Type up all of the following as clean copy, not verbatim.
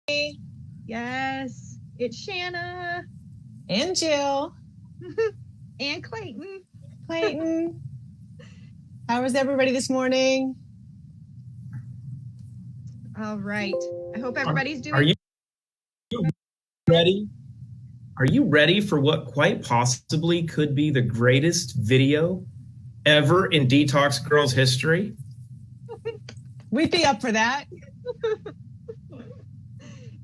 Yes, it's Shanna. And Jill. And Clayton. Clayton. How is everybody this morning? All right. I hope everybody's doing. Are you ready? Are you ready for what quite possibly could be the greatest video ever in Detox Girls history? We'd be up for that.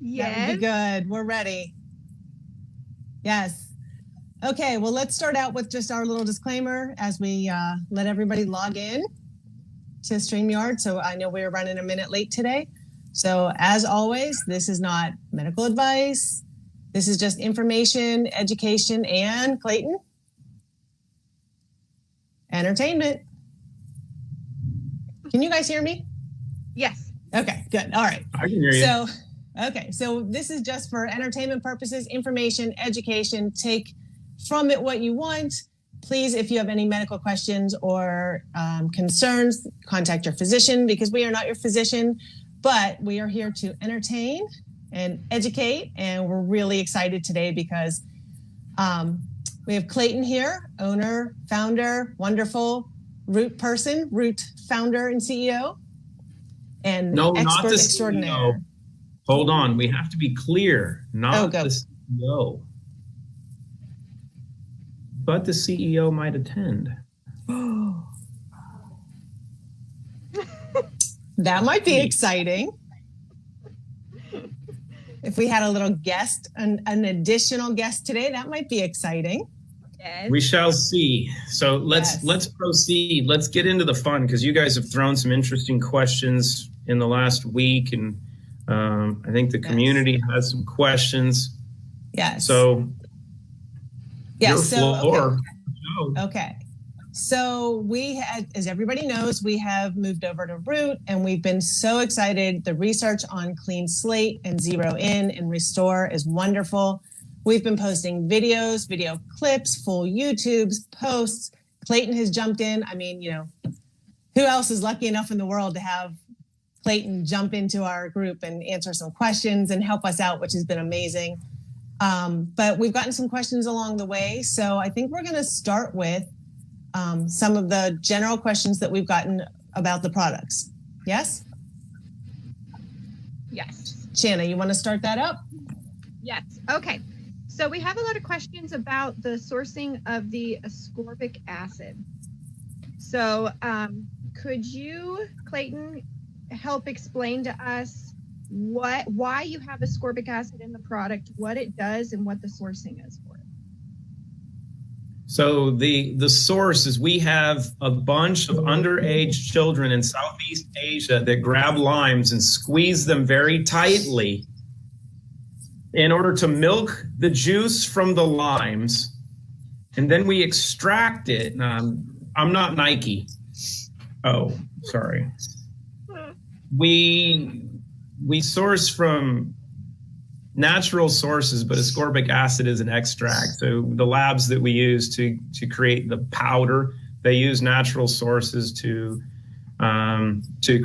Yes. That would be good. We're ready. Yes. Okay, well, let's start out with just our little disclaimer as we let everybody log in to StreamYard. So I know we're running a minute late today. So as always, this is not medical advice. This is just information, education, and Clayton, entertainment. Can you guys hear me? Yes. Okay, good. All right. I can hear you. So this is just for entertainment purposes, information, education. Take from it what you want. Please, if you have any medical questions or concerns, contact your physician, because we are not your physician, but we are here to entertain and educate. And we're really excited today because we have Clayton here, owner, founder, wonderful Root person, Root founder and CEO, and expert extraordinaire. CEO. Hold on, we have to be clear, not the CEO. But the CEO might attend. That might be exciting. If we had a little guest, an additional guest today, that might be exciting. Yes. We shall see. So let's proceed. Let's get into the fun, because you guys have thrown some interesting questions in the last week, and I think the community has some questions. Yes. So your floor. Okay. So we had, as everybody knows, we have moved over to Root, and we've been so excited. The research on Clean Slate and Zero In and Restore is wonderful. We've been posting videos, video clips, full YouTubes, posts. Clayton has jumped in. I mean, who else is lucky enough in the world to have Clayton jump into our group and answer some questions and help us out, which has been amazing. But we've gotten some questions along the way. So I think we're going to start with some of the general questions that we've gotten about the products. Yes? Yes. Shanna, you want to start that up? Yes. Okay. So we have a lot of questions about the sourcing of the ascorbic acid. So could you, Clayton, help explain to us why you have ascorbic acid in the product, what it does, and what the sourcing is for it? So the source is, we have a bunch of underage children in Southeast Asia that grab limes and squeeze them very tightly in order to milk the juice from the limes, and then we extract it. I'm not Nike. Oh, sorry. We source from natural sources, but ascorbic acid is an extract. So the labs that we use to create the powder, they use natural sources to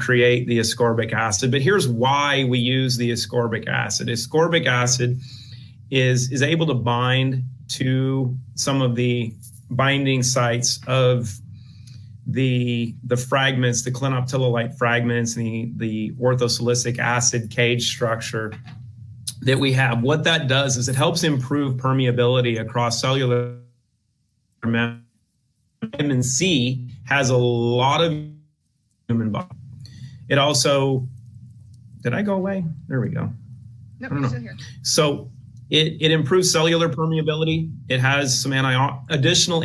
create the ascorbic acid. But here's why we use the ascorbic acid. Ascorbic acid is able to bind to some of the binding sites of the fragments, the clinoptilolite fragments, the orthosilicic acid cage structure that we have. What that does is it helps improve permeability across cellular. Vitamin C has a lot of human body. It also, did I go away? There we go. Nope, you're still here. So it improves cellular permeability. It has some additional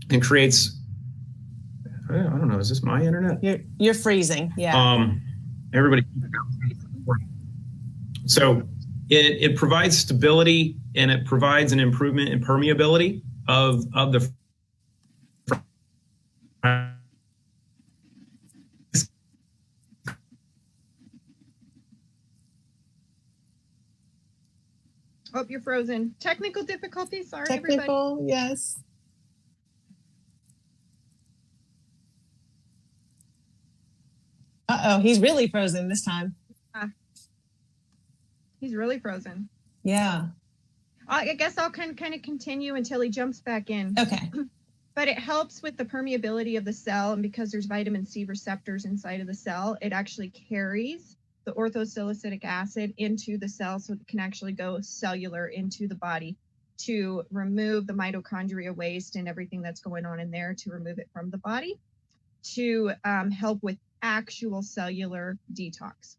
and creates, I don't know, is this my internet? You're freezing, yeah. Everybody. So it provides stability, and it provides an improvement in permeability of the Oh, you're frozen. Technical difficulties. Sorry, Technical, everybody. Yes. Uh-oh, he's really frozen this time. He's really frozen. Yeah. I guess I'll kind of continue until he jumps back in. Okay. But it helps with the permeability of the cell, and because there's vitamin C receptors inside of the cell, it actually carries the orthosalicylic acid into the cell, so it can actually go cellular into the body to remove the mitochondria waste and everything that's going on in there, to remove it from the body, to help with actual cellular detox.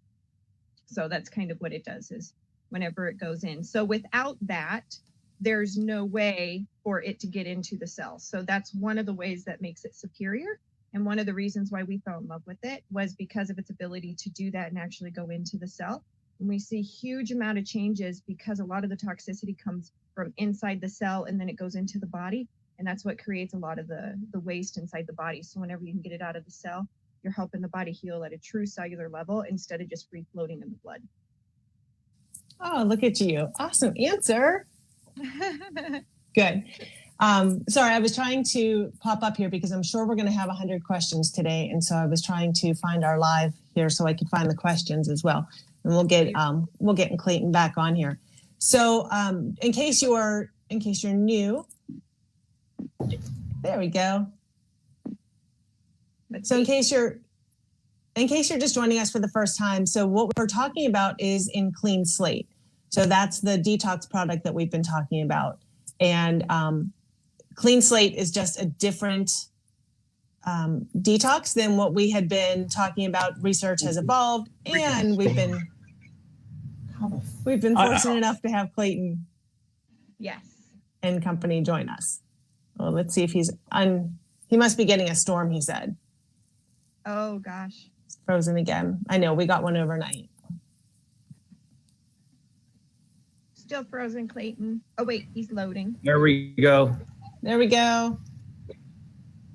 So that's kind of what it does, is whenever it goes in. So without that, there's no way for it to get into the cell. So that's one of the ways that makes it superior. And one of the reasons why we fell in love with it was because of its ability to do that and actually go into the cell. And we see huge amount of changes because a lot of the toxicity comes from inside the cell and then it goes into the body. And that's what creates a lot of the waste inside the body. So whenever you can get it out of the cell, you're helping the body heal at a true cellular level instead of just free floating in the blood. Oh, look at you. Awesome answer. Good. Sorry, I was trying to pop up here because I'm sure we're going to have 100 questions today. And so I was trying to find our live here so I could find the questions as well. And we'll get Clayton back on here. So in case you're new, there we go. So in case you're just joining us for the first time, so what we're talking about is in Clean Slate. So that's the detox product that we've been talking about. And Clean Slate is just a different detox than what we had been talking about. Research has evolved, and we've been fortunate enough to have Clayton, and company join us. Well, let's see if he must be getting a storm, he said. Oh gosh. It's frozen again. I know, we got one overnight. Still frozen, Clayton. Oh wait, he's loading. There we go. There we go.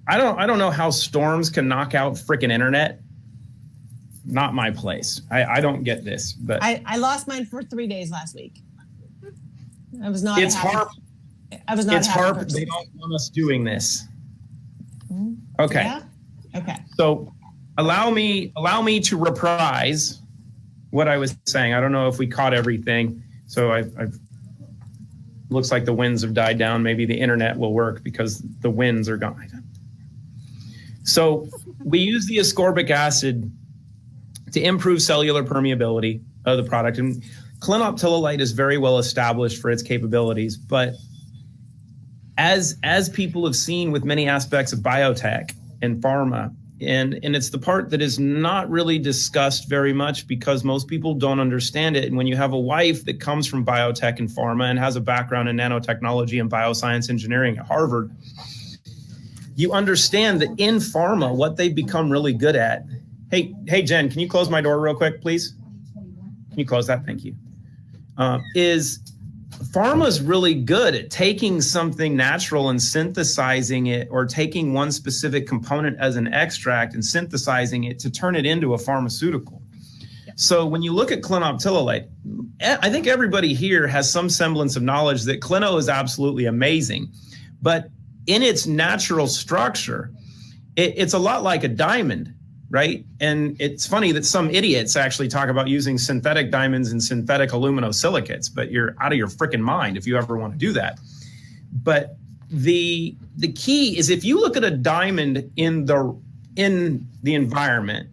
I don't know how storms can knock out freaking internet. Not my place. I don't get this, but I lost mine for 3 days last week. I was not. It's hard. I was not. It's hard. They don't want us doing this. Okay. Yeah? Okay. So allow me to reprise what I was saying. I don't know if we caught everything. So I've looks like the winds have died down. Maybe the internet will work because the winds are gone. So we use the ascorbic acid to improve cellular permeability of the product. And clinoptilolite is very well established for its capabilities, but as people have seen with many aspects of biotech and pharma, and it's the part that is not really discussed very much because most people don't understand it. And when you have a wife that comes from biotech and pharma and has a background in nanotechnology and bioscience engineering at Harvard, you understand that in pharma, what they've become really good at. Hey, Jen, can you close my door real quick, please? Can you close that? Thank you. Is pharma's really good at taking something natural and synthesizing it, or taking one specific component as an extract and synthesizing it to turn it into a pharmaceutical. So when you look at clinoptilolite, I think everybody here has some semblance of knowledge that clino is absolutely amazing, but in its natural structure, it's a lot like a diamond, right? And it's funny that some idiots actually talk about using synthetic diamonds and synthetic aluminosilicates, but you're out of your freaking mind if you ever want to do that. But the key is, if you look at a diamond in the environment,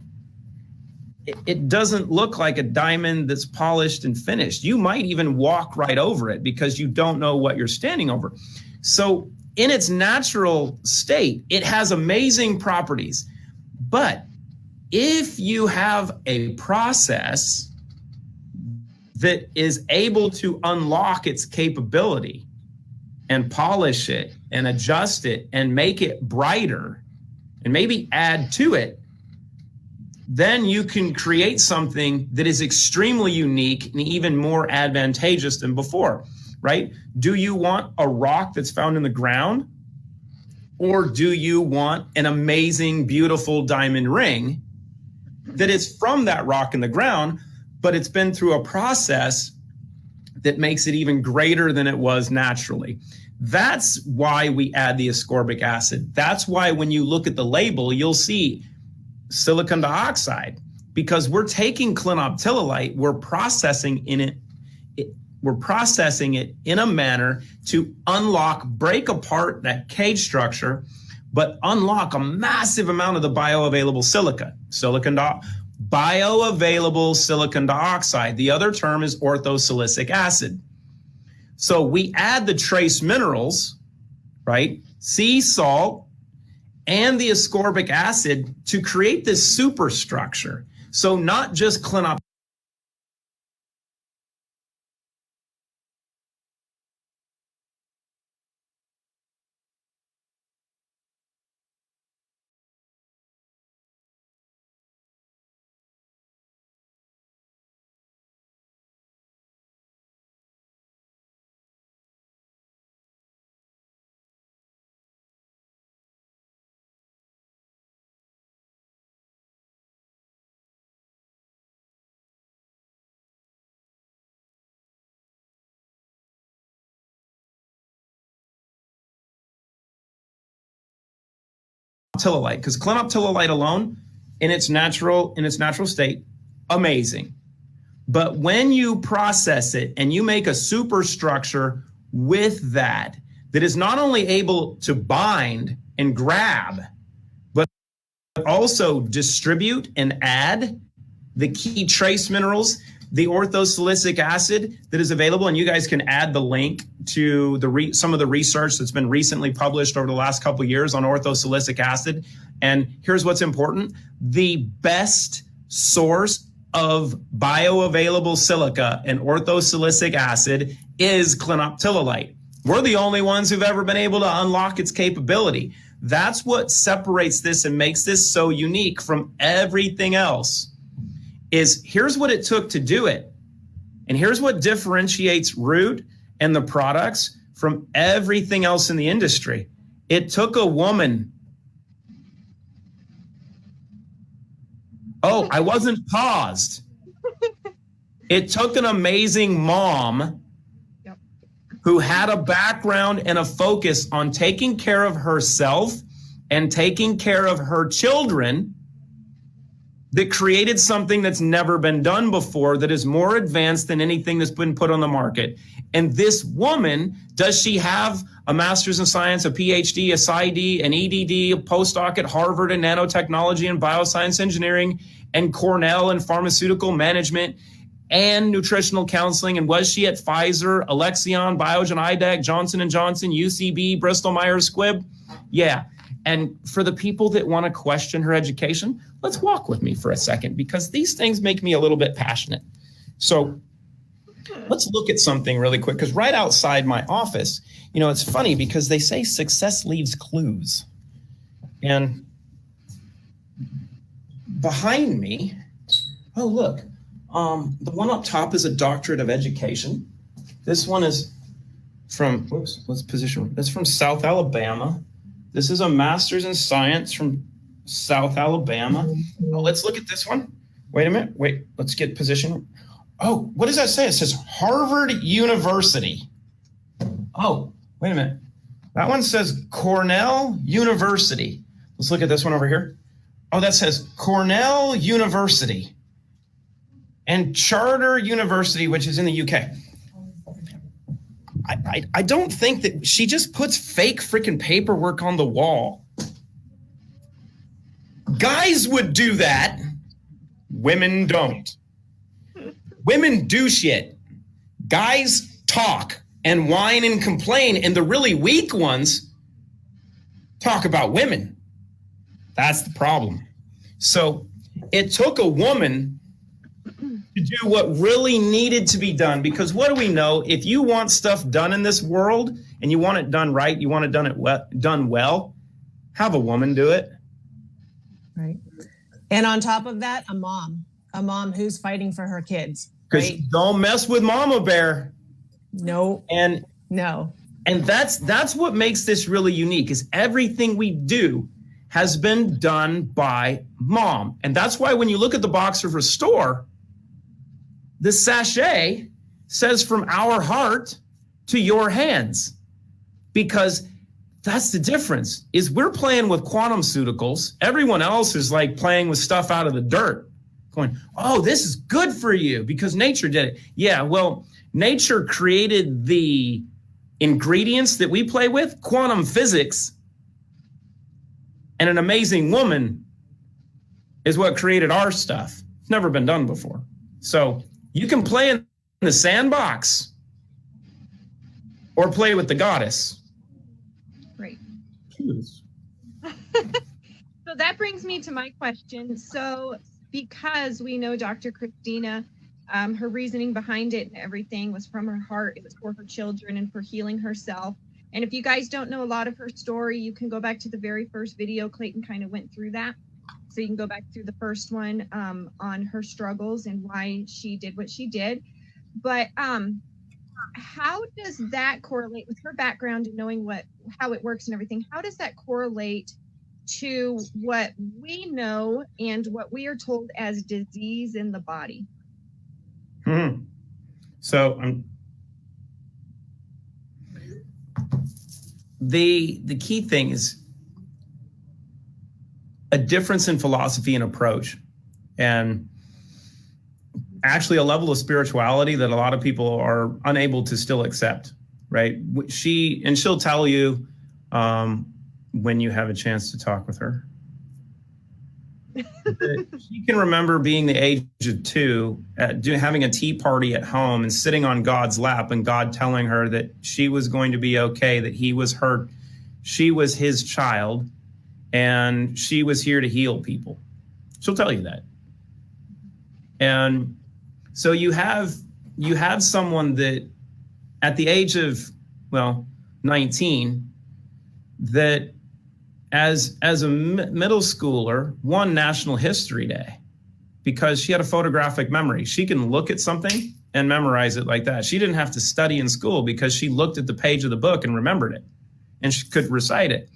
it doesn't look like a diamond that's polished and finished. You might even walk right over it because you don't know what you're standing over. So in its natural state, it has amazing properties. But if you have a process that is able to unlock its capability and polish it and adjust it and make it brighter and maybe add to it, then you can create something that is extremely unique and even more advantageous than before, right? Do you want a rock that's found in the ground? Or do you want an amazing, beautiful diamond ring that is from that rock in the ground, but it's been through a process that makes it even greater than it was naturally? That's why we add the ascorbic acid. That's why when you look at the label, you'll see silicon dioxide. because we're taking clinoptilolite, we're processing it in a manner to break apart that cage structure, but unlock a massive amount of the bioavailable bioavailable silicon dioxide. The other term is orthosilicic acid. So we add the trace minerals, right? Sea salt and the ascorbic acid to create this superstructure. So not just clinoptilolite. Because clinoptilolite alone in its natural state, amazing. But when you process it and you make a superstructure with that is not only able to bind and grab, but also distribute and add the key trace minerals, the orthosilicic acid that is available, and you guys can add the link to some of the research that's been recently published over the last couple of years on orthosilicic acid. And here's what's important. The best source of bioavailable silica and orthosilicic acid is clinoptilolite. We're the only ones who've ever been able to unlock its capability. That's what separates this and makes this so unique from everything else. Here's what it took to do it. And here's what differentiates Root and the products from everything else in the industry. It took a woman. Oh, I wasn't paused. It took an amazing mom who had a background and a focus on taking care of herself and taking care of her children that created something that's never been done before, that is more advanced than anything that's been put on the market. And this woman, does she have a master's in science, a PhD, a PsyD, an EDD, a postdoc at Harvard in nanotechnology and bioscience engineering, and Cornell in pharmaceutical management and nutritional counseling? And was she at Pfizer, Alexion, Biogen, IDEC, Johnson & Johnson, UCB, Bristol Myers Squibb? Yeah. And for the people that want to question her education, let's walk with me for a second, because these things make me a little bit passionate. So let's look at something really quick, because right outside my office, it's funny because they say success leaves clues. And behind me, oh, look, the one up top is a doctorate of education. This one is from, that's from South Alabama. This is a master's in science from South Alabama. Oh, let's look at this one. Wait a minute. Let's get position. Oh, what does that say? It says Harvard University. Oh, wait a minute. That one says Cornell University. Let's look at this one over here. Oh, that says Cornell University and Charter University, which is in the UK. I don't think that she just puts fake freaking paperwork on the wall. Guys would do that. Women don't. Women do shit. Guys talk and whine and complain, and the really weak ones talk about women. That's the problem. So it took a woman to do what really needed to be done, because what do we know? If you want stuff done in this world and you want it done right, you want it done well, have a woman do it. Right. And on top of that, a mom who's fighting for her kids. Because right? Don't mess with Mama Bear. No. And that's what makes this really unique, is everything we do has been done by mom. And that's why when you look at the box of Restore, the sachet says from our heart to your hands, because that's the difference. Is we're playing with quantum-ceuticals. Everyone else is like playing with stuff out of the dirt. going, oh, this is good for you because nature did it. Yeah, well, nature created the ingredients that we play with, quantum physics, and an amazing woman is what created our stuff. It's never been done before. So you can play in the sandbox or play with the goddess. Right. Choose. So that brings me to my question. So because we know Dr. Christina, her reasoning behind it and everything was from her heart. It was for her children and for healing herself. And if you guys don't know a lot of her story, you can go back to the very first video. Clayton kind of went through that. So you can go back through the first one on her struggles and why she did what she did. But how does that correlate with her background and knowing how it works and everything? How does that correlate to what we know and what we are told as disease in the body? So the key thing is a difference in philosophy and approach, and actually a level of spirituality that a lot of people are unable to still accept, right? She'll tell you when you have a chance to talk with her. She can remember being the age of 2, having a tea party at home and sitting on God's lap and God telling her that she was going to be okay, that she was his child, and she was here to heal people. She'll tell you that. And so you have someone that at the age of, 19, that as a middle schooler won National History Day because she had a photographic memory. She can look at something and memorize it like that. She didn't have to study in school because she looked at the page of the book and remembered it, and she could recite it.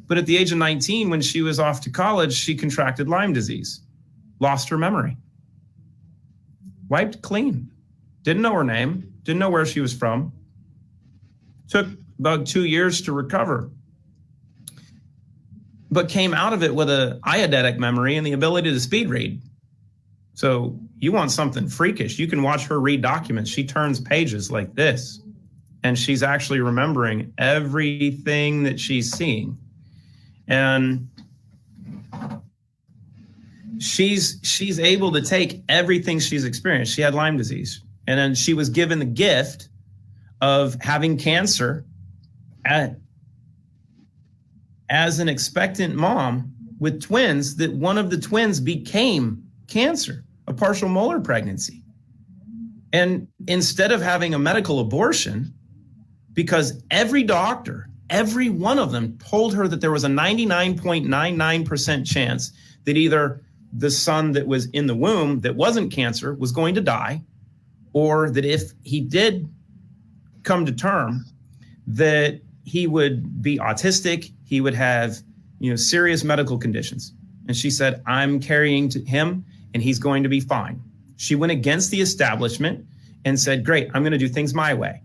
But at the age of 19, when she was off to college, she contracted Lyme disease, lost her memory, wiped clean, didn't know her name, didn't know where she was from, took about 2 years to recover, but came out of it with an eidetic memory and the ability to speed read. So you want something freakish, you can watch her read documents. She turns pages like this, and she's actually remembering everything that she's seeing. And she's able to take everything she's experienced. She had Lyme disease, and then she was given the gift of having cancer as an expectant mom with twins, that one of the twins became cancer, a partial molar pregnancy. And instead of having a medical abortion, because every doctor, every one of them told her that there was a 99.99% chance that either the son that was in the womb that wasn't cancer was going to die, or that if he did come to term, that he would be autistic, he would have, serious medical conditions. And she said, I'm carrying to him and he's going to be fine. She went against the establishment and said, great, I'm going to do things my way.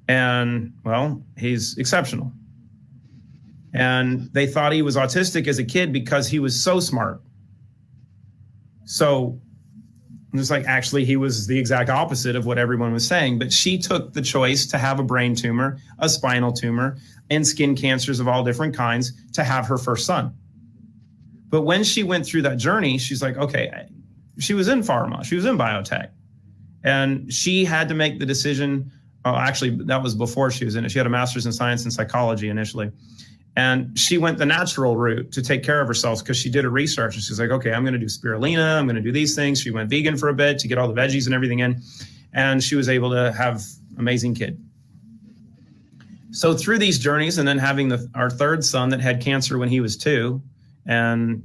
And he's exceptional. And they thought he was autistic as a kid because he was so smart. So just like, actually, he was the exact opposite of what everyone was saying. But she took the choice to have a brain tumor, a spinal tumor, and skin cancers of all different kinds to have her first son. But when she went through that journey, she's like, okay, she was in pharma, she was in biotech, and she had to make the decision. Actually, that was before she was in it. She had a master's in science and psychology initially. And she went the natural route to take care of herself because she did her research. And she's like, okay, I'm going to do spirulina. I'm going to do these things. She went vegan for a bit to get all the veggies and everything in. And she was able to have an amazing kid. So through these journeys, and then having our third son that had cancer when he was 2, and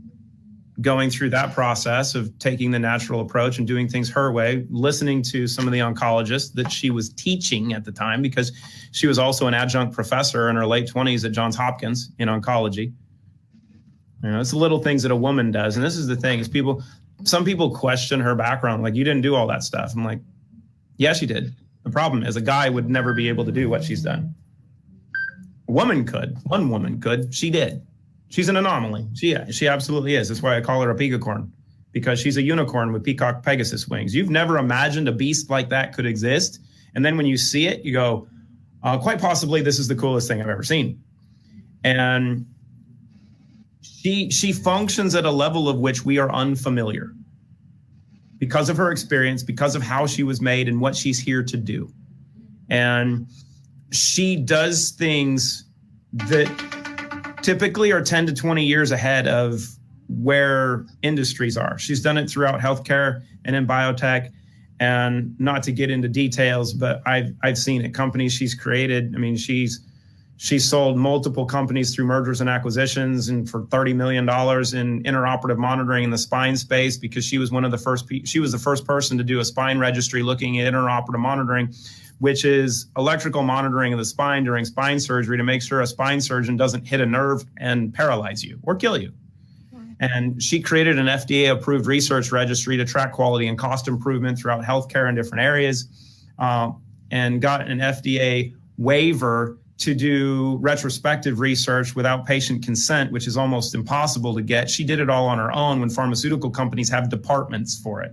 going through that process of taking the natural approach and doing things her way, listening to some of the oncologists that she was teaching at the time, because she was also an adjunct professor in her late 20s at Johns Hopkins in oncology. It's the little things that a woman does. And this is the thing, is some people question her background, like, you didn't do all that stuff. I'm like, yeah, she did. The problem is a guy would never be able to do what she's done. A woman could. One woman could. She did. She's an anomaly. She absolutely is. That's why I call her a pegacorn, because she's a unicorn with peacock Pegasus wings. You've never imagined a beast like that could exist. And then when you see it, you go, quite possibly this is the coolest thing I've ever seen. And she functions at a level of which we are unfamiliar because of her experience, because of how she was made and what she's here to do. And she does things that typically are 10 to 20 years ahead of where industries are. She's done it throughout healthcare and in biotech. And not to get into details, but I've seen it. Companies she's created. I mean, she's sold multiple companies through mergers and acquisitions, and for $30 million in interoperative monitoring in the spine space, because she was the first person to do a spine registry looking at interoperative monitoring, which is electrical monitoring of the spine during spine surgery to make sure a spine surgeon doesn't hit a nerve and paralyze you or kill you. And she created an FDA-approved research registry to track quality and cost improvement throughout healthcare in different areas, and got an FDA waiver to do retrospective research without patient consent, which is almost impossible to get. She did it all on her own when pharmaceutical companies have departments for it.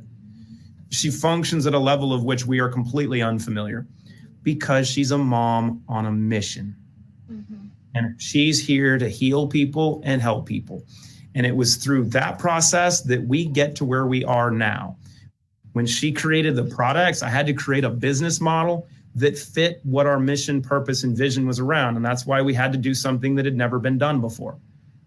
She functions at a level of which we are completely unfamiliar because she's a mom on a mission. Mm-hmm. And she's here to heal people and help people. And it was through that process that we get to where we are now. When she created the products, I had to create a business model that fit what our mission, purpose, and vision was around. And that's why we had to do something that had never been done before,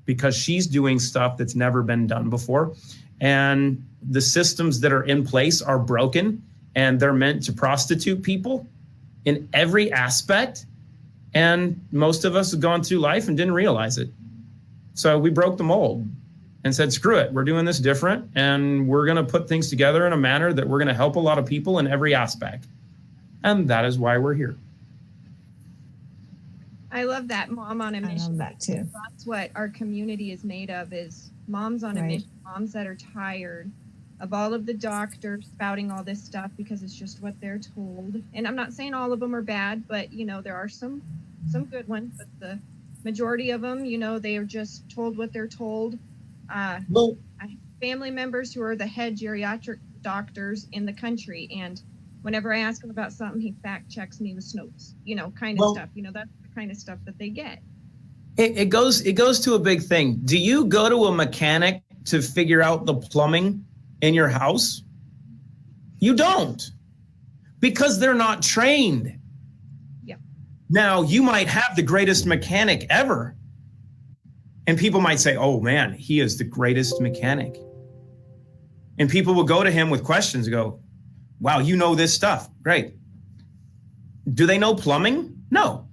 because she's doing stuff that's never been done before. And the systems that are in place are broken, and they're meant to prostitute people in every aspect. And most of us have gone through life and didn't realize it. So we broke the mold and said, screw it, we're doing this different, and we're going to put things together in a manner that we're going to help a lot of people in every aspect. And that is why we're here. I love that, mom on a mission. I love that too. That's what our community is made of, is moms on a mission, moms that are tired of all of the doctors spouting all this stuff because it's just what they're told. And I'm not saying all of them are bad, but there are some good ones, but the majority of them, they are just told what they're told. I have family members who are the head geriatric doctors in the country, and whenever I ask him about something, he fact checks me with Snopes, kind of stuff. That's the kind of stuff that they get. It goes to a big thing. Do you go to a mechanic to figure out the plumbing in your house? You don't, because they're not trained. Yeah. Now, you might have the greatest mechanic ever, and people might say, oh man, he is the greatest mechanic. And people will go to him with questions and go, wow, you know this stuff. Great. Do they know plumbing? No.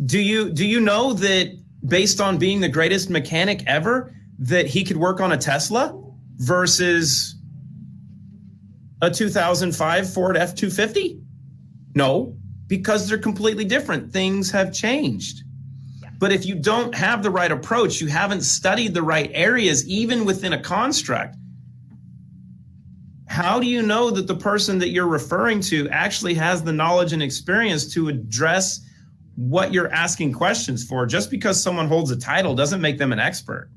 Do you know that based on being the greatest mechanic ever, that he could work on a Tesla versus a 2005 Ford F-250? No, because they're completely different. Things have changed. Yeah. But if you don't have the right approach, you haven't studied the right areas, even within a construct, how do you know that the person that you're referring to actually has the knowledge and experience to address what you're asking questions for? Just because someone holds a title doesn't make them an expert.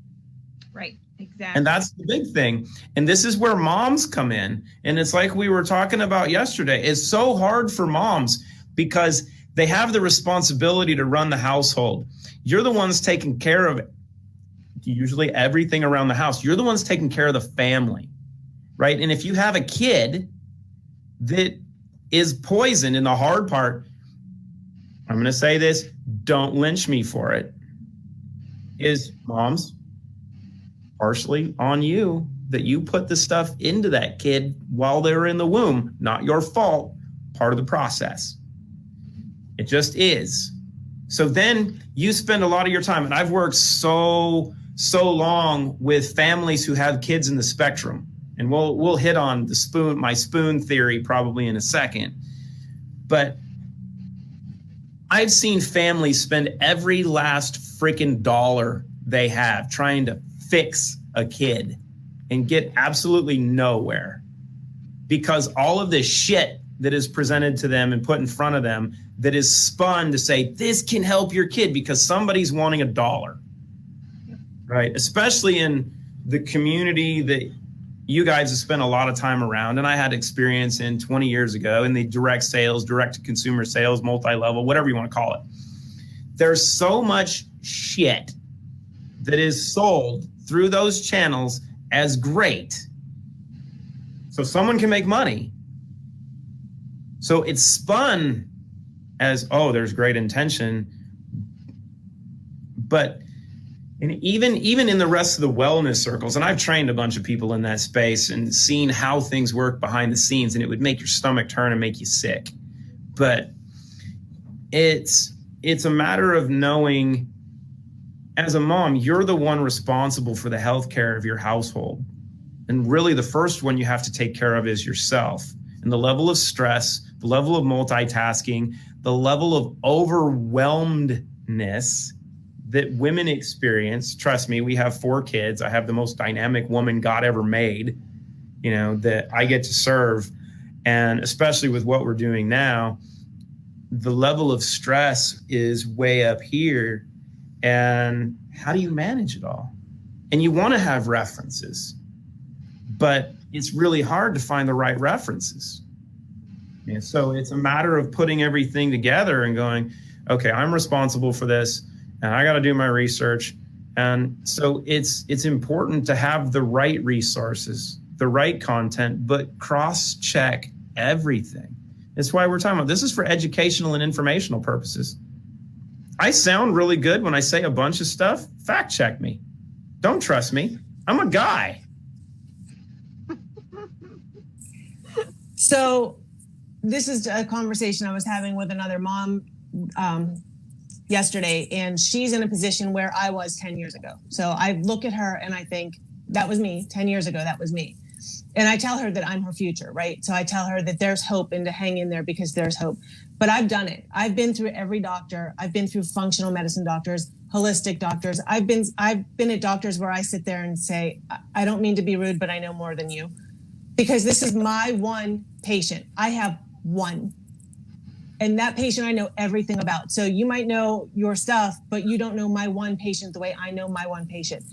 Right, exactly. And that's the big thing. And this is where moms come in. And it's like we were talking about yesterday. It's so hard for moms because they have the responsibility to run the household. You're the ones taking care of usually everything around the house. You're the ones taking care of the family. Right. And if you have a kid that is poisoned, and the hard part, I'm going to say this, don't lynch me for it, is moms, partially on you that you put the stuff into that kid while they're in the womb. Not your fault, part of the process. It just is. So then you spend a lot of your time, and I've worked so long with families who have kids in the spectrum. And we'll hit on my spoon theory probably in a second. But I've seen families spend every last freaking dollar they have trying to fix a kid and get absolutely nowhere, because all of this shit that is presented to them and put in front of them that is spun to say, this can help your kid because somebody's wanting $1, right? Especially in the community that you guys have spent a lot of time around, and I had experience in 20 years ago in the direct sales, direct to consumer sales, multi-level, whatever you want to call it. There's so much shit that is sold through those channels as great. So someone can make money. So it's spun as, oh, there's great intention. But and even in the rest of the wellness circles, and I've trained a bunch of people in that space and seen how things work behind the scenes, and it would make your stomach turn and make you sick. But it's a matter of knowing, as a mom, you're the one responsible for the health care of your household. And really the first one you have to take care of is yourself. And the level of stress, the level of multitasking, the level of overwhelmedness that women experience. Trust me, we have 4 kids. I have the most dynamic woman God ever made, that I get to serve. And especially with what we're doing now, the level of stress is way up here. And how do you manage it all? And you want to have references, but it's really hard to find the right references. And so it's a matter of putting everything together and going, okay, I'm responsible for this, and I got to do my research. And so it's important to have the right resources, the right content, but cross-check everything. That's why we're talking about this is for educational and informational purposes. I sound really good when I say a bunch of stuff. Fact check me. Don't trust me. I'm a guy. So this is a conversation I was having with another mom yesterday, and she's in a position where I was 10 years ago. So I look at her and I think, that was me 10 years ago. That was me. And I tell her that I'm her future, right? So I tell her that there's hope and to hang in there because there's hope. But I've done it. I've been through every doctor. I've been through functional medicine doctors, holistic doctors. I've been at doctors where I sit there and say, I don't mean to be rude, but I know more than you. Because this is my one patient. I have one. And that patient I know everything about. So you might know your stuff, but you don't know my one patient the way I know my one patient.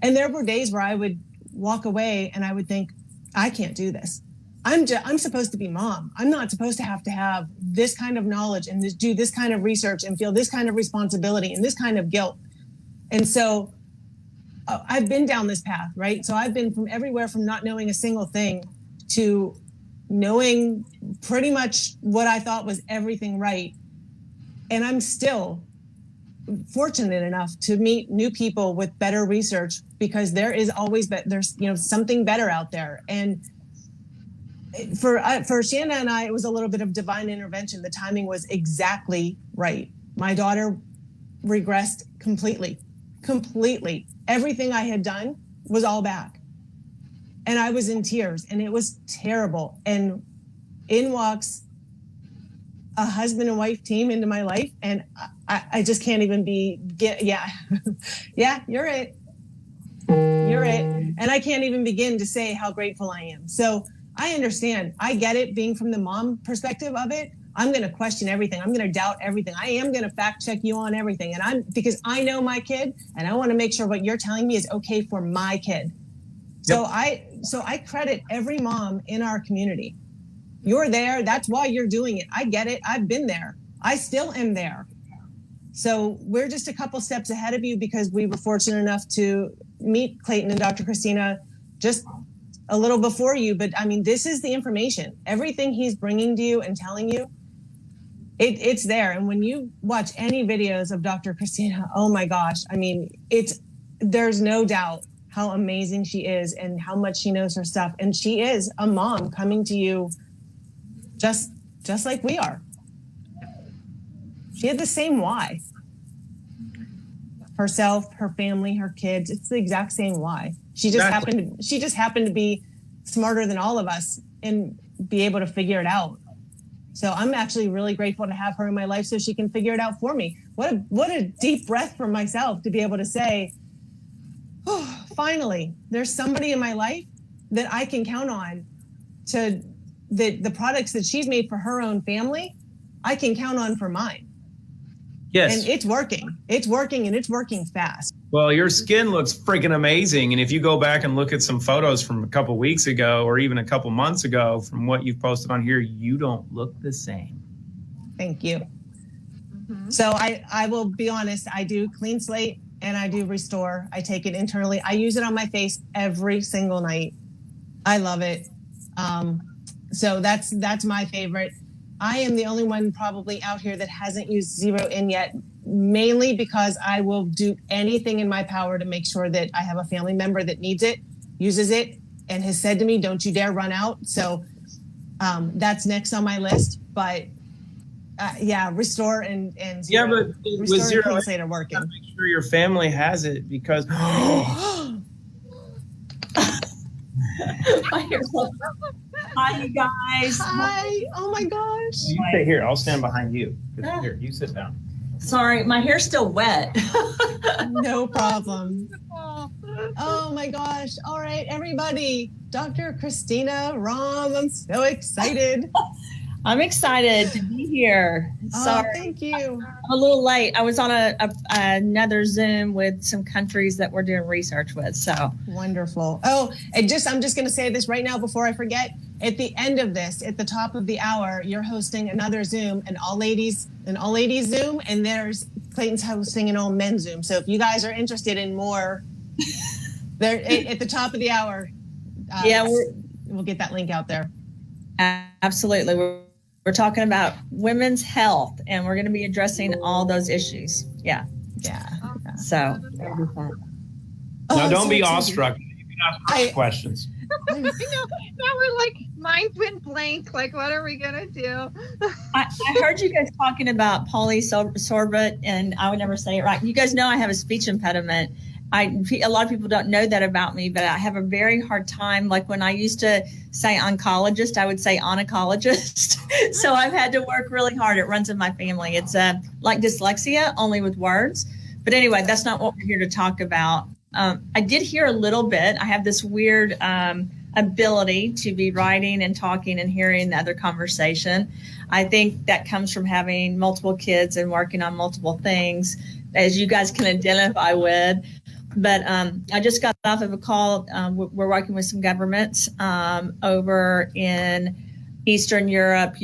And there were days where I would walk away and I would think, I can't do this. I'm supposed to be mom. I'm not supposed to have this kind of knowledge and do this kind of research and feel this kind of responsibility and this kind of guilt. And so I've been down this path, right? So I've been from everywhere from not knowing a single thing to knowing pretty much what I thought was everything right. And I'm still fortunate enough to meet new people with better research because there is always, there's something better out there. And for Shanna and I, it was a little bit of divine intervention. The timing was exactly right. My daughter regressed completely. Everything I had done was all back. And I was in tears and it was terrible. And in walks a husband and wife team into my life. And I just can't even yeah, you're it. And I can't even begin to say how grateful I am. So I understand. I get it being from the mom perspective of it. I'm going to question everything. I'm going to doubt everything. I am going to fact check you on everything. And because I know my kid and I want to make sure what you're telling me is okay for my kid. So I credit every mom in our community. You're there. That's why you're doing it. I get it. I've been there. I still am there. So we're just a couple steps ahead of you because we were fortunate enough to meet Clayton and Dr. Christina just a little before you. But I mean, this is the information. Everything he's bringing to you and telling you, it's there. And when you watch any videos of Dr. Christina, oh my gosh, I mean, there's no doubt how amazing she is and how much she knows her stuff. And she is a mom coming to you just like we are. She had the same why. Herself, her family, her kids, it's the exact same why. She just happened to be smarter than all of us and be able to figure it out. So I'm actually really grateful to have her in my life so she can figure it out for me. What a deep breath for myself to be able to say, oh, finally, there's somebody in my life that I can count on to the products that she's made for her own family, I can count on for mine. Yes. And it's working. It's working and it's working fast. Well, your skin looks freaking amazing. And if you go back and look at some photos from a couple weeks ago or even a couple months ago from what you've posted on here, you don't look the same. Thank you. So I will be honest, I do Clean Slate and I do Restore. I take it internally. I use it on my face every single night. I love it. So that's my favorite. I am the only one probably out here that hasn't used Zero In yet, mainly because I will do anything in my power to make sure that I have a family member that needs it, uses it, and has said to me, don't you dare run out. So that's next on my list. But yeah, Restore and Zero. Yeah, but Restore with Zero, and Clean Slate are working. Make sure your family has it because. Hi, you guys. Hi. Oh my gosh. You sit here. I'll stand behind you. Here, you sit down. Sorry, my hair's still wet. No problem. Oh my gosh. All right, everybody. Dr. Christina Rom, I'm so excited. I'm excited to be here. Sorry. Oh, thank you. I'm a little late. I was on another Zoom with some countries that we're doing research with. So wonderful. Oh, I'm just going to say this right now before I forget. At the end of this, at the top of the hour, you're hosting another Zoom, an all ladies Zoom, and there's Clayton's hosting an all men Zoom. So if you guys are interested in more, there at the top of the hour, we'll get that link out there. Absolutely. We're talking about women's health, and we're going to be addressing all those issues. Yeah. So that'll be fun. Now, don't be awestruck. You can ask questions. I know. Now we're like, mine's went blank. Like, what are we gonna do? I heard you guys talking about polysorbate, and I would never say it right. You guys know I have a speech impediment. A lot of people don't know that about me, but I have a very hard time. Like when I used to say oncologist, I would say oncologist. So I've had to work really hard. It runs in my family. It's like dyslexia, only with words. But anyway, that's not what we're here to talk about. I did hear a little bit. I have this weird ability to be writing and talking and hearing the other conversation. I think that comes from having multiple kids and working on multiple things, as you guys can identify with. But I just got off of a call. We're working with some governments over in Eastern Europe,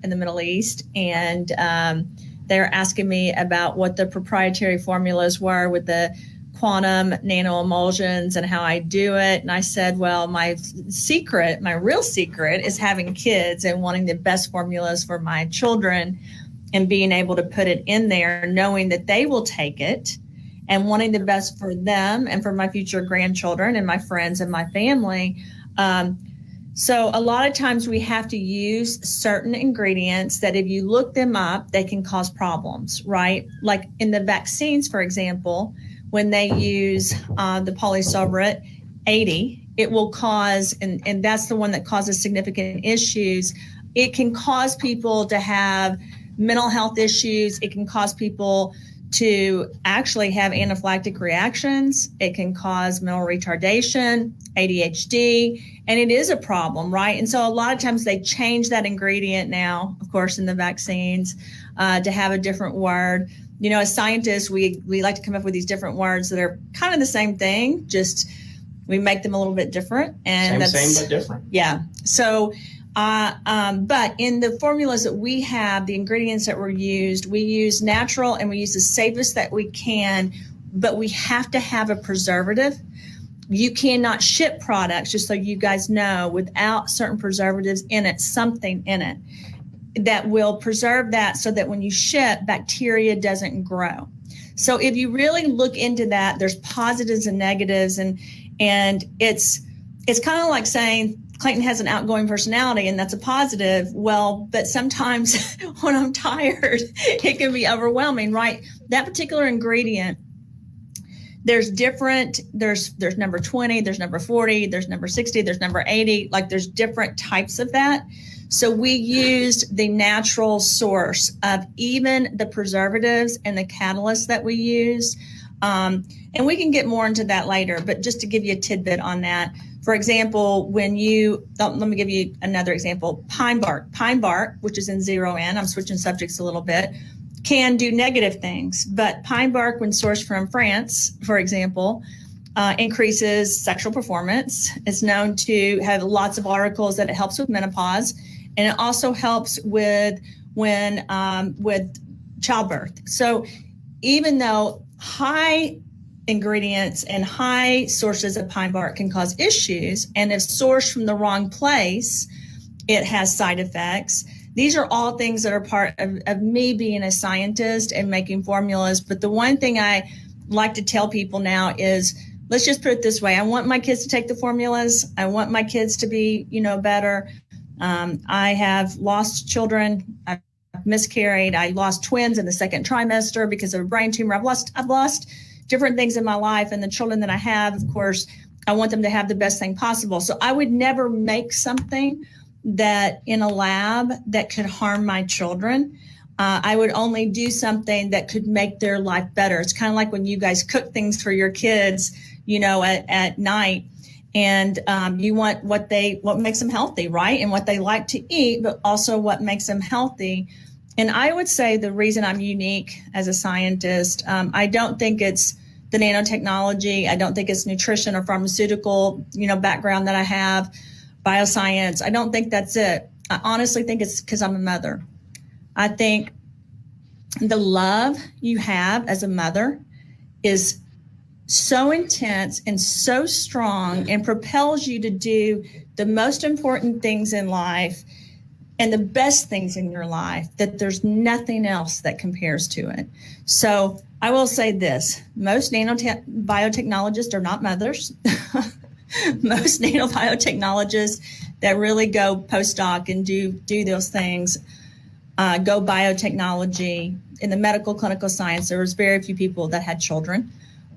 and the Middle East. And they're asking me about what the proprietary formulas were with the quantum nanoemulsions and how I do it. And I said, well, my real secret is having kids and wanting the best formulas for my children and being able to put it in there, knowing that they will take it and wanting the best for them and for my future grandchildren and my friends and my family. So a lot of times we have to use certain ingredients that if you look them up, they can cause problems, right? Like in the vaccines, for example, when they use the polysorbate 80, it will cause, and that's the one that causes significant issues. It can cause people to have mental health issues. It can cause people to actually have anaphylactic reactions. It can cause mental retardation, ADHD, and it is a problem, right? And so a lot of times they change that ingredient now, of course, in the vaccines to have a different word. You know, as scientists, we like to come up with these different words that are kind of the same thing, just we make them a little bit different. And same but different. Yeah. So, but in the formulas that we have, the ingredients that were used, we use natural and we use the safest that we can, but we have to have a preservative. You cannot ship products, just so you guys know, without certain preservatives in it, something in it that will preserve that so that when you ship, bacteria doesn't grow. So if you really look into that, there's positives and negatives, and it's kind of like saying Clayton has an outgoing personality and that's a positive. Well, but sometimes when I'm tired, it can be overwhelming, right? That particular ingredient, there's number 20, there's number 40, there's number 60, there's number 80, like there's different types of that. So we used the natural source of even the preservatives and the catalysts that we use. And we can get more into that later, but just to give you a tidbit on that. For example, let me give you another example. Pine bark, which is in 0N, I'm switching subjects a little bit. can do negative things. But pine bark, when sourced from France, for example, increases sexual performance. It's known to have lots of articles that it helps with menopause, and it also helps with childbirth. So even though high ingredients and high sources of pine bark can cause issues, and if sourced from the wrong place, it has side effects. These are all things that are part of me being a scientist and making formulas. But the one thing I like to tell people now is, let's just put it this way. I want my kids to take the formulas. I want my kids to be, better. I have lost children. I've miscarried. I lost twins in the second trimester because of a brain tumor. I've lost different things in my life. And the children that I have, of course, I want them to have the best thing possible. So I would never make something that in a lab that could harm my children. I would only do something that could make their life better. It's kind of like when you guys cook things for your kids, at night, and you want what makes them healthy, right? And what they like to eat, but also what makes them healthy. And I would say the reason I'm unique as a scientist, I don't think it's the nanotechnology. I don't think it's nutrition or pharmaceutical, background that I have, bioscience. I don't think that's it. I honestly think it's because I'm a mother. I think the love you have as a mother is so intense and so strong and propels you to do the most important things in life and the best things in your life, that there's nothing else that compares to it. So I will say this, most biotechnologists are not mothers. Most nanobiotechnologists that really go postdoc and do those things, go biotechnology. In the medical clinical science, there was very few people that had children.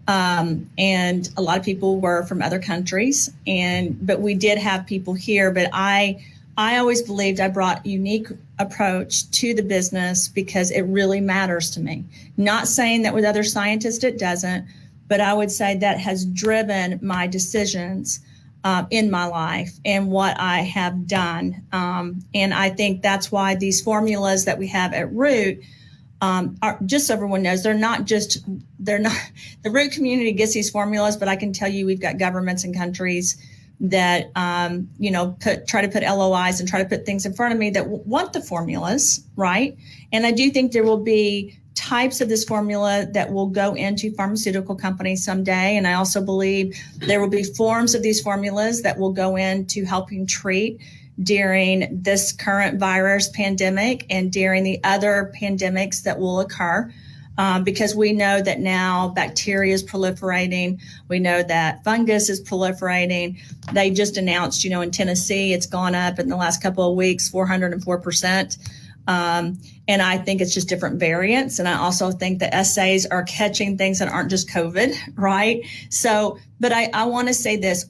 And a lot of people were from other countries, but we did have people here. But I always believed I brought a unique approach to the business because it really matters to me. Not saying that with other scientists it doesn't, but I would say that has driven my decisions in my life and what I have done. And I think that's why these formulas that we have at Root are, just so everyone knows, they're not the Root community gets these formulas, but I can tell you we've got governments and countries that, try to put LOIs and try to put things in front of me that want the formulas, right? And I do think there will be types of this formula that will go into pharmaceutical companies someday. And I also believe there will be forms of these formulas that will go into helping treat during this current virus pandemic and during the other pandemics that will occur. Because we know that now bacteria is proliferating. We know that fungus is proliferating. They just announced, in Tennessee, it's gone up in the last couple of weeks, 404%. And I think it's just different variants. And I also think the assays are catching things that aren't just COVID, right? So, but I want to say this,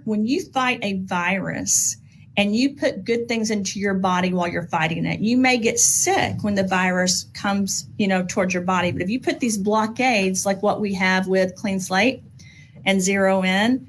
when you fight a virus and you put good things into your body while you're fighting it, you may get sick when the virus comes, towards your body. But if you put these blockades, like what we have with Clean Slate and Zero In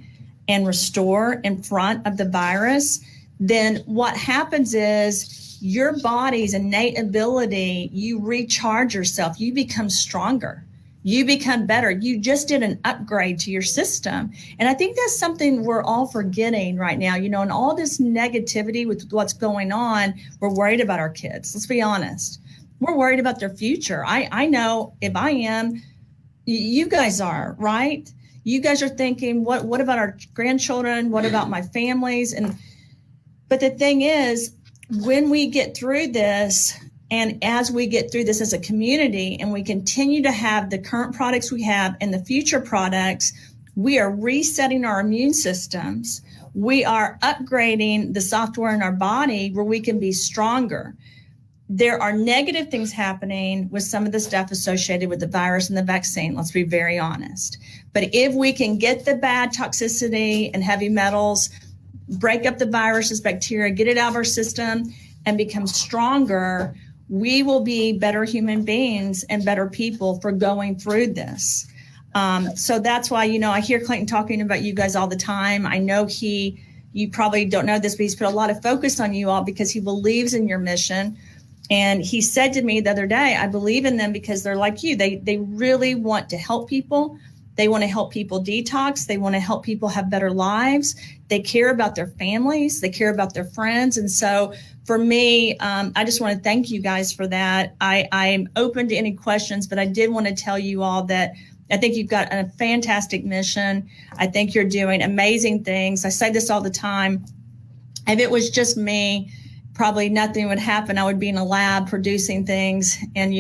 and Restore in front of the virus, then what happens is your body's innate ability, you recharge yourself, you become stronger, you become better. You just did an upgrade to your system. And I think that's something we're all forgetting right now, and all this negativity with what's going on, we're worried about our kids. Let's be honest. We're worried about their future. I know if I am, you guys are, right? You guys are thinking, what about our grandchildren? What about my families? But the thing is, when we get through this, and as we get through this as a community and we continue to have the current products we have and the future products, we are resetting our immune systems. We are upgrading the software in our body where we can be stronger. There are negative things happening with some of the stuff associated with the virus and the vaccine. Let's be very honest. But if we can get the bad toxicity and heavy metals, break up the viruses, bacteria, get it out of our system and become stronger, we will be better human beings and better people for going through this. So that's why, I hear Clayton talking about you guys all the time. I know you probably don't know this, but he's put a lot of focus on you all because he believes in your mission. And he said to me the other day, I believe in them because they're like you. They really want to help people. They want to help people detox. They want to help people have better lives. They care about their families. They care about their friends. And so for me, I just want to thank you guys for that. I'm open to any questions, but I did want to tell you all that I think you've got a fantastic mission. I think you're doing amazing things. I say this all the time. If it was just me, probably nothing would happen. I would be in a lab producing things and,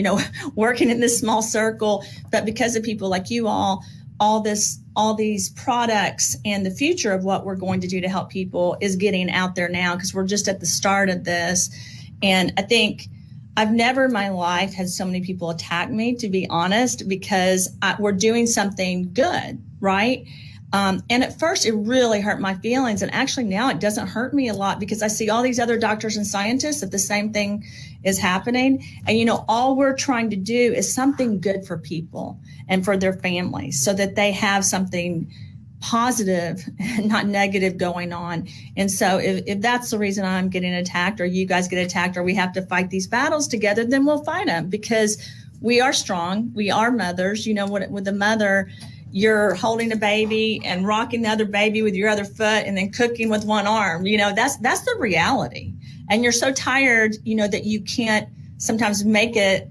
working in this small circle. But because of people like you all these products and the future of what we're going to do to help people is getting out there now, because we're just at the start of this. And I think I've never in my life had so many people attack me, to be honest, because we're doing something good, right? And at first it really hurt my feelings. And actually now it doesn't hurt me a lot because I see all these other doctors and scientists that the same thing is happening. And, all we're trying to do is something good for people and for their families so that they have something positive and not negative going on. And so if that's the reason I'm getting attacked or you guys get attacked or we have to fight these battles together, then we'll fight them because we are strong. We are mothers. With a mother, you're holding a baby and rocking the other baby with your other foot and then cooking with one arm. That's the reality. And you're so tired, that you can't sometimes make it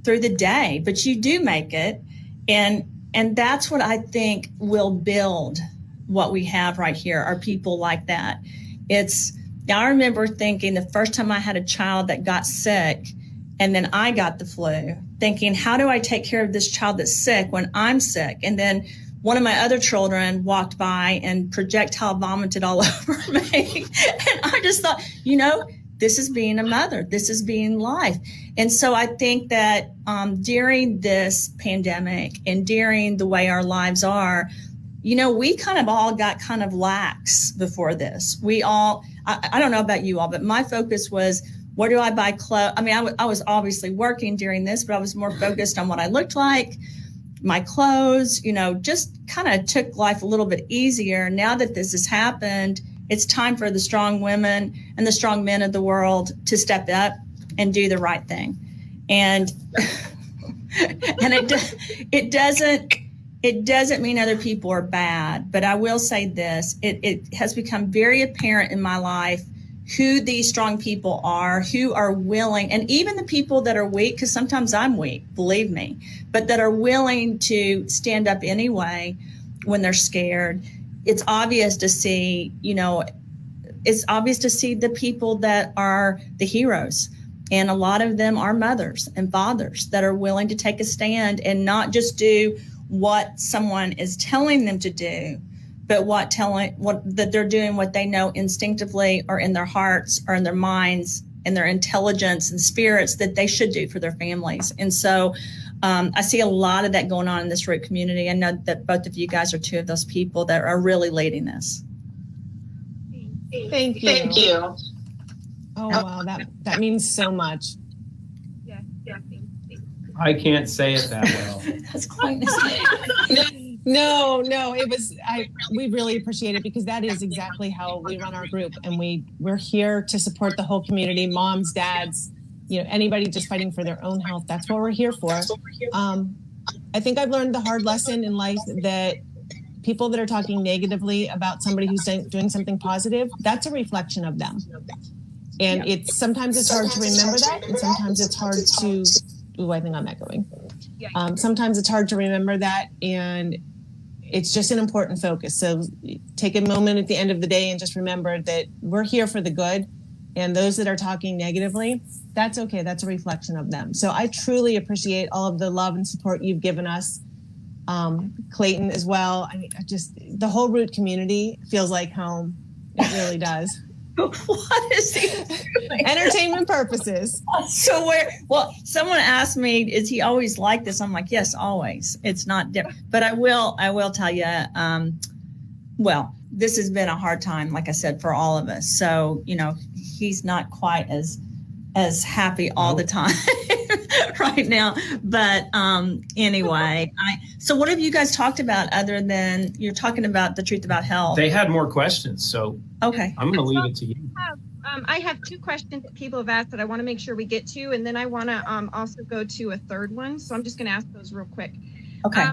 through the day, but you do make it. And that's what I think will build what we have right here are people like that. I remember thinking the first time I had a child that got sick and then I got the flu, thinking, how do I take care of this child that's sick when I'm sick? And then one of my other children walked by and projectile vomited all over me. And I just thought, this is being a mother. This is being life. And so I think that during this pandemic and during the way our lives are, we kind of all got kind of lax before this. I don't know about you all, but my focus was, where do I buy clothes? I mean, I was obviously working during this, but I was more focused on what I looked like, my clothes, just kind of took life a little bit easier. Now that this has happened, it's time for the strong women and the strong men of the world to step up and do the right thing. And it doesn't mean other people are bad, but I will say this, it has become very apparent in my life who these strong people are, who are willing, and even the people that are weak, because sometimes I'm weak, believe me, but that are willing to stand up anyway when they're scared. It's obvious to see, the people that are the heroes. And a lot of them are mothers and fathers that are willing to take a stand and not just do what someone is telling them to do, but that they're doing what they know instinctively or in their hearts or in their minds and their intelligence and spirits that they should do for their families. And so I see a lot of that going on in this root community. I know that both of you guys are two of those people that are really leading this. Thank you. Oh, wow. That means so much. Yeah. I can't say it that well. That's quite No, we really appreciate it because that is exactly how we run our group. And we're here to support the whole community, moms, dads, anybody just fighting for their own health. That's what we're here for. I think I've learned the hard lesson in life that people that are talking negatively about somebody who's doing something positive, that's a reflection of them. And sometimes it's hard to remember that. And sometimes it's hard to, I think I'm echoing. Sometimes it's hard to remember that. And it's just an important focus. So take a moment at the end of the day and just remember that we're here for the good. And those that are talking negatively, that's okay. That's a reflection of them. So I truly appreciate all of the love and support you've given us. Clayton as well. I mean, the whole root community feels like home. It really does. What is he doing? Entertainment purposes. So someone asked me, is he always like this? I'm like, yes, always. It's not different. But I will tell you, this has been a hard time, like I said, for all of us. So, he's not quite as happy all the time right now. But anyway, so what have you guys talked about other than you're talking about the truth about health? They had more questions, so okay. I'm going to leave it to you. I have two questions that people have asked that I want to make sure we get to, and then I want to also go to a third one. So I'm just going to ask those real quick. Okay.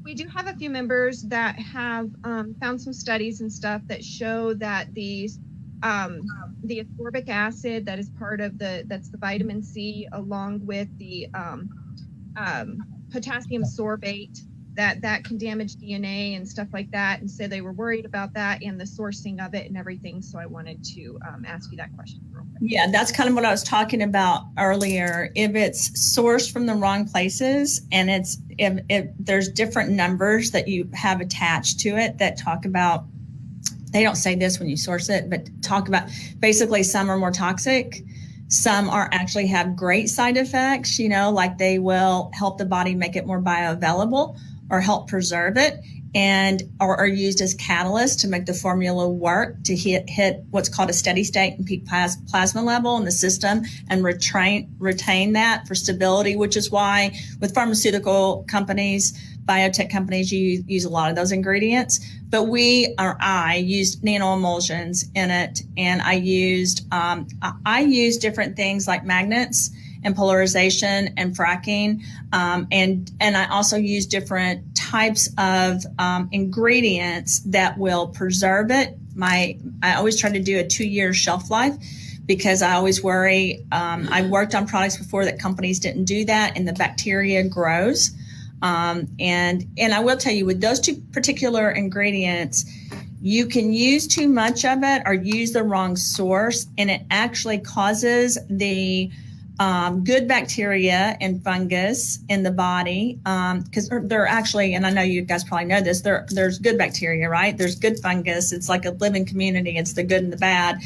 We do have a few members that have found some studies and stuff that show that the ascorbic acid that is part of that's the vitamin C, along with the potassium sorbate, that can damage DNA and stuff like that. And so they were worried about that and the sourcing of it and everything. So I wanted to ask you that question real quick. Yeah, that's kind of what I was talking about earlier. If it's sourced from the wrong places, and if there's different numbers that you have attached to it that talk about, they don't say this when you source it, but talk about basically some are more toxic. Some are actually have great side effects, like they will help the body make it more bioavailable or help preserve it, and or are used as catalysts to make the formula work to hit what's called a steady state and peak plasma level in the system and retain that for stability, which is why with pharmaceutical companies, biotech companies, you use a lot of those ingredients. But I used nanoemulsions in it, and I used different things like magnets and polarization and fracking, and I also use different types of ingredients that will preserve it. I always try to do a 2-year shelf life, because I always worry. I worked on products before that companies didn't do that, and the bacteria grows. And I will tell you, with those two particular ingredients, you can use too much of it or use the wrong source, and it actually causes the good bacteria and fungus in the body, because they're actually, and I know you guys probably know this, there's good bacteria, right? There's good fungus. It's like a living community. It's the good and the bad.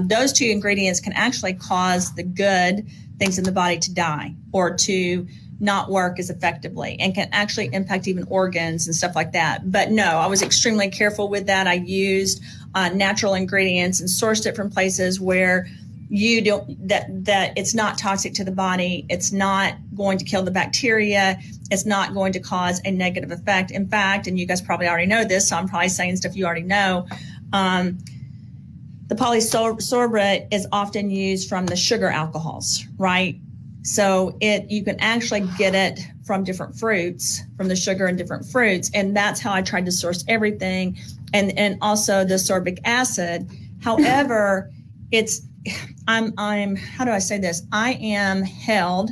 Those two ingredients can actually cause the good things in the body to die or to not work as effectively, and can actually impact even organs and stuff like that. But no, I was extremely careful with that. I used natural ingredients and sourced it from places where you don't, that it's not toxic to the body. It's not going to kill the bacteria. It's not going to cause a negative effect. In fact, and you guys probably already know this, so I'm probably saying stuff you already know. The polysorbate is often used from the sugar alcohols, right? So you can actually get it from different fruits, from the sugar in different fruits. And that's how I tried to source everything. And also the ascorbic acid. However, I'm how do I say this? I am held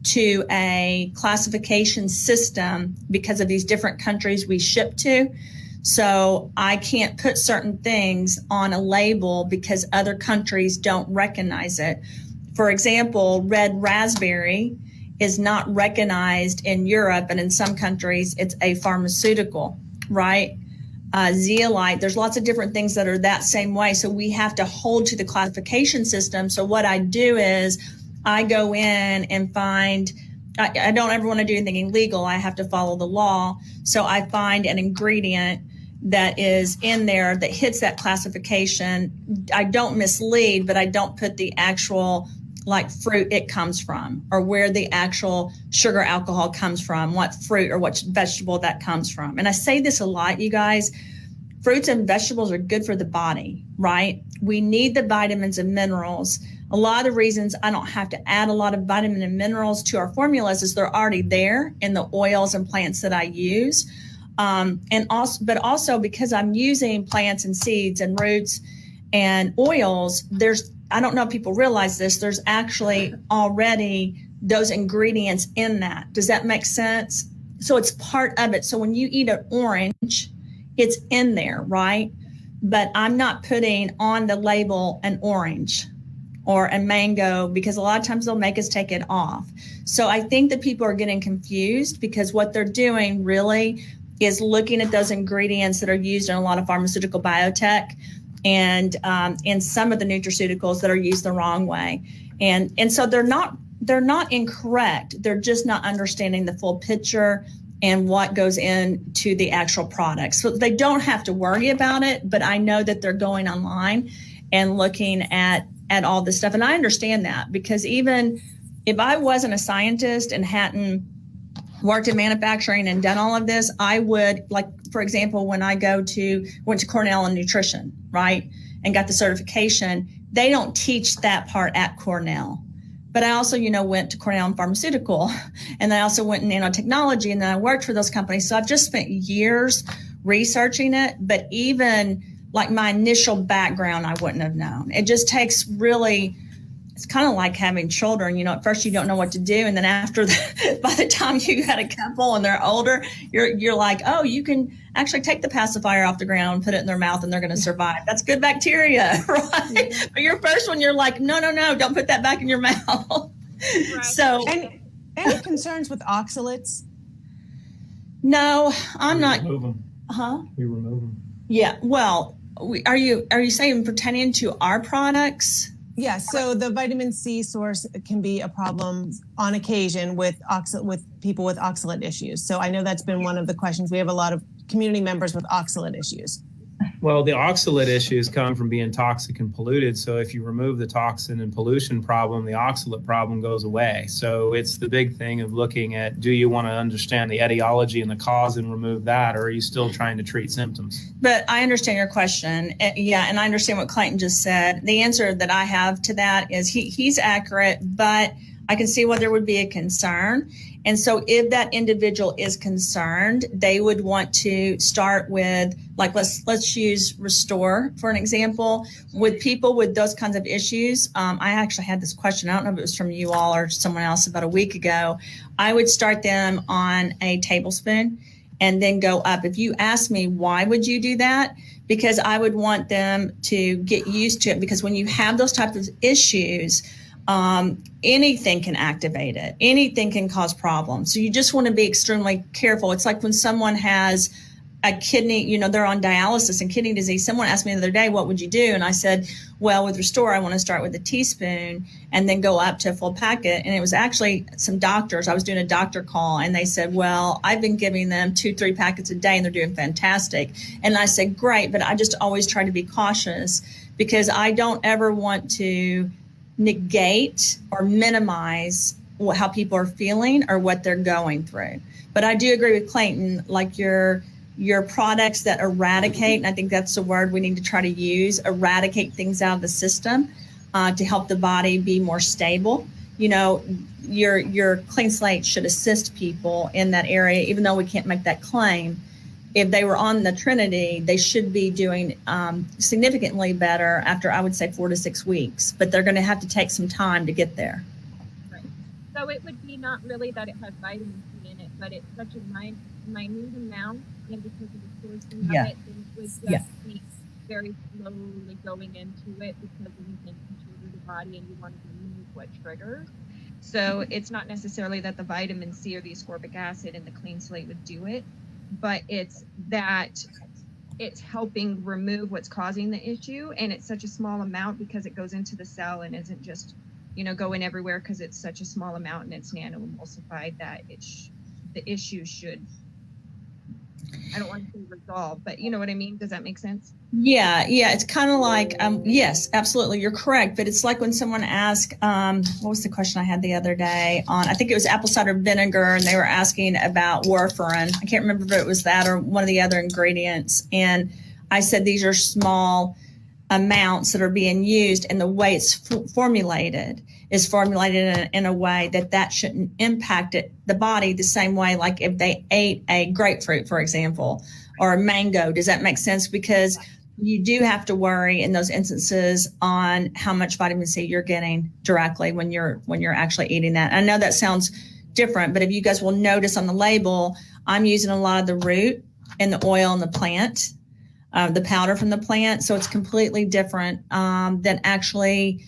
to a classification system because of these different countries we ship to. So I can't put certain things on a label because other countries don't recognize it. For example, red raspberry is not recognized in Europe, and in some countries it's a pharmaceutical, right? Zeolite, there's lots of different things that are that same way. So we have to hold to the classification system. So what I do is I go in and find, I don't ever want to do anything illegal. I have to follow the law. So I find an ingredient that is in there that hits that classification. I don't mislead, but I don't put the actual like fruit it comes from, or where the actual sugar alcohol comes from, what fruit or what vegetable that comes from. And I say this a lot, you guys, fruits and vegetables are good for the body, right? We need the vitamins and minerals. A lot of the reasons I don't have to add a lot of vitamin and minerals to our formulas is they're already there in the oils and plants that I use. But also because I'm using plants and seeds and roots and oils, I don't know if people realize this, there's actually already those ingredients in that. Does that make sense? So it's part of it. So when you eat an orange, it's in there, right? But I'm not putting on the label an orange or a mango, because a lot of times they'll make us take it off. So I think that people are getting confused because what they're doing really is looking at those ingredients that are used in a lot of pharmaceutical biotech and in some of the nutraceuticals that are used the wrong way. And so they're not incorrect. They're just not understanding the full picture and what goes into the actual product. So they don't have to worry about it, but I know that they're going online and looking at all this stuff. And I understand that, because even if I wasn't a scientist and hadn't worked in manufacturing and done all of this, I would, like, for example, when I went to Cornell in nutrition, right, and got the certification, they don't teach that part at Cornell. But I also, went to Cornell in pharmaceutical, and I also went in nanotechnology, and then I worked for those companies. So I've just spent years researching it. But even like my initial background, I wouldn't have known. It just takes really, it's kind of like having children. At first you don't know what to do, and then after by the time you got a couple and they're older, you're like, oh, you can actually take the pacifier off the ground and put it in their mouth, and they're going to survive. That's good bacteria, right? But your first one, you're like, no, don't put that back in your mouth. Right. So, any concerns with oxalates? No, I'm not. Remove them. Huh? We remove them. Yeah. Well, are you saying pertaining to our products? Yeah, so the vitamin C source can be a problem on occasion with people with oxalate issues. So I know that's been one of the questions. We have a lot of community members with oxalate issues. Well, the oxalate issues come from being toxic and polluted. So if you remove the toxin and pollution problem, the oxalate problem goes away. So it's the big thing of looking at, do you want to understand the etiology and the cause and remove that, or are you still trying to treat symptoms? But I understand your question. Yeah, and I understand what Clayton just said. The answer that I have to that is he's accurate, but I can see why there would be a concern. And so if that individual is concerned, they would want to start with, like, let's use Restore for an example. With people with those kinds of issues, I actually had this question. I don't know if it was from you all or someone else about a week ago. I would start them on a tablespoon and then go up. If you ask me, why would you do that? Because I would want them to get used to it. Because when you have those types of issues, anything can activate it. Anything can cause problems. So you just want to be extremely careful. It's like when someone has a kidney, they're on dialysis and kidney disease. Someone asked me the other day, what would you do? And I said, well, with Restore, I want to start with a teaspoon and then go up to a full packet. And it was actually some doctors. I was doing a doctor call, and they said, well, I've been giving them 2-3 packets a day and they're doing fantastic. And I said, great, but I just always try to be cautious because I don't ever want to negate or minimize how people are feeling or what they're going through. But I do agree with Clayton, like your products that eradicate, and I think that's the word we need to try to use, eradicate things out of the system to help the body be more stable. Your clean slate should assist people in that area, even though we can't make that claim. If they were on the Trinity, they should be doing significantly better after, I would say, 4 to 6 weeks. But they're going to have to take some time to get there. Right. So it would be not really that it has vitamin C in it, but it's such a minute amount, and because of the sourcing of it would just be very slowly going into it because anything can trigger the body, and you want to remove what triggers. So it's not necessarily that the vitamin C or the ascorbic acid in the clean slate would do it, but it's that it's helping remove what's causing the issue, and it's such a small amount because it goes into the cell and isn't just going everywhere because it's such a small amount and it's nano-emulsified that the issue should, I don't want to say resolve, but you know what I mean? Does that make sense? Yeah. It's kind of like, yes, absolutely. You're correct. But it's like when someone asked, what was the question I had the other day on, I think it was apple cider vinegar, and they were asking about warfarin. I can't remember if it was that or one of the other ingredients. And I said, these are small amounts that are being used, and the way it's formulated is formulated in a way that shouldn't impact the body the same way, like if they ate a grapefruit, for example, or a mango. Does that make sense? Because you do have to worry in those instances on how much vitamin C you're getting directly when you're actually eating that. I know that sounds different, but if you guys will notice on the label, I'm using a lot of the root and the oil and the plant, the powder from the plant. So it's completely different than actually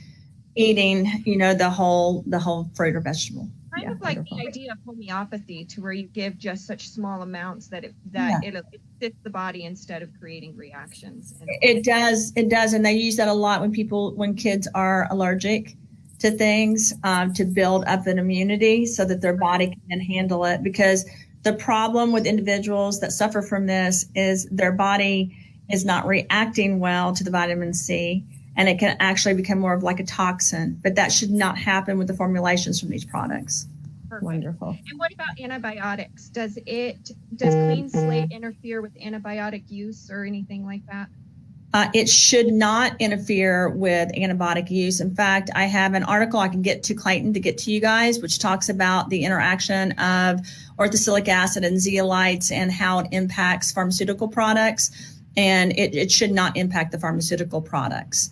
eating, the whole fruit or vegetable. Kind of like the idea of homeopathy, to where you give just such small amounts that it fits the body instead of creating reactions. It does, and they use that a lot when kids are allergic to things, to build up an immunity so that their body can then handle it. Because the problem with individuals that suffer from this is their body is not reacting well to the vitamin C, and it can actually become more of like a toxin. But that should not happen with the formulations from these products. Perfect. Wonderful. And what about antibiotics? Does clean slate interfere with antibiotic use or anything like that? It should not interfere with antibiotic use. In fact, I have an article I can get to Clayton to get to you guys, which talks about the interaction of orthosilic acid and zeolites and how it impacts pharmaceutical products. And it should not impact the pharmaceutical products.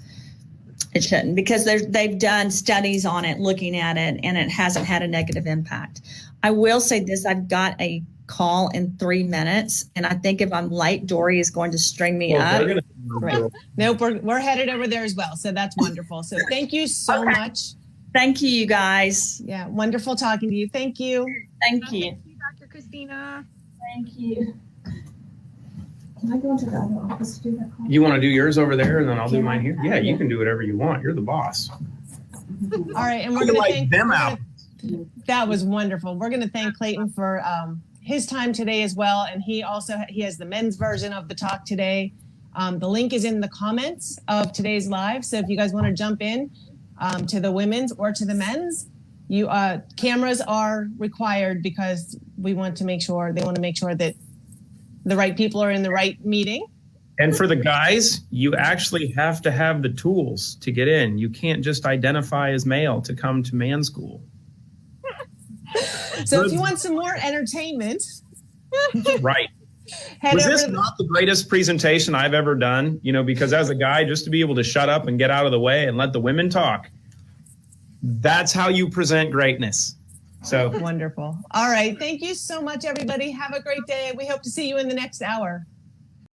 It shouldn't, because they've done studies on it, looking at it, and it hasn't had a negative impact. I will say this, I've got a call in 3 minutes, and I think if I'm late, Dory is going to string me up. Right. Nope, we're headed over there as well. So that's wonderful. So thank you so much. Thank you guys. Yeah, wonderful talking to you. Thank you. Thank you. Thank you, Dr. Christina. Thank you. Can I go into the other office to do that call? You want to do yours over there, and then I'll do mine here? Yeah, you can do whatever you want. You're the boss. All right, and we're going to thank them out. That was wonderful. We're going to thank Clayton for his time today as well, and he has the men's version of the talk today. The link is in the comments of today's live, so if you guys want to jump in to the women's or to the men's, cameras are required because they want to make sure that the right people are in the right meeting. And for the guys, you actually have to have the tools to get in. You can't just identify as male to come to man school. So if you want some more entertainment, right. Was this not the greatest presentation I've ever done? You know, because as a guy, just to be able to shut up and get out of the way and let the women talk, that's how you present greatness. So wonderful. All right. Thank you so much, everybody. Have a great day. We hope to see you in the next hour.